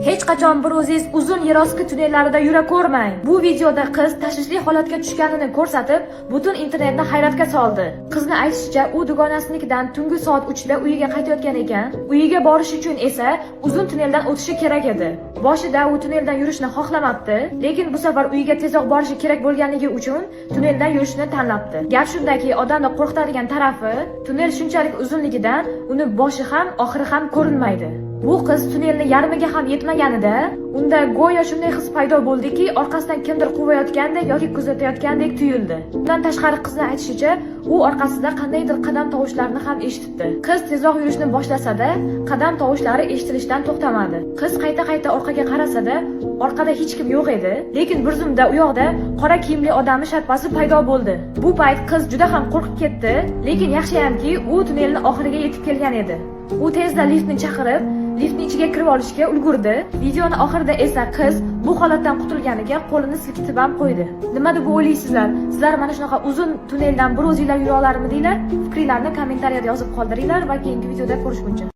Hech qachon bir o'zingiz uzun yerosti tunnellarida yura ko'rmang. Bu videoda qiz tashvishli holatga tushganini ko'rsatib, butun internetni hayratga soldi. Qizning aytishicha, u dugonasinikidan tungi soat 3 da uyiga qaytayotgan ekan. Uyiga borish uchun esa uzun tunneldan o'tishi kerak edi. Boshida u tunneldan yurishni xohlamabdi, lekin bu safar uyiga tezroq borishi kerak bo'lganligi uchun tunneldan yurishni tanlabdi. Gap shundaki, odamni qo'rqitadigan tarafi, tunnel shunchalik uzunligidan uni boshi ham, oxiri ham ko'rinmaydi. Bu qiz tunnelni yarmiga ham yetmaganida, unda go'yo shunday his paydo bo'ldiki, orqasidan kimdir quvayotgandek yoki kuzatayotgandek tuyuldi. Bundan tashqari qizning aytishicha, u orqasida qandaydir qadam tovushlarini ham eshitdi. Qiz tezroq yurishni boshlasa-da, qadam tovushlari eshitilishdan to'xtamadi. Qiz qayta-qayta orqaga qarasa-da, orqada hech kim yo'q edi, lekin bir zumda u yoqda qora kiyimli odamning sharpasi paydo bo'ldi. Bu payt qiz juda ham qo'rqib ketdi, lekin yaxshiyamki, u tunnelning oxiriga yetib kelgan edi. U tezda liftni chaqirib, liftning ichiga kirib olishga ulgurdi. Videoning oxirida esa qiz bu holatdan qutulganiga qo'lini silkitib ham qo'ydi. Nima deb o'ylaysizlar? Sizlar mana shunaqa uzun tunneldan bir o'zingizlar yura olarmidinglar? Fikringizni kommentariyada yozib qoldiringlar va keyingi videoda ko'rishguncha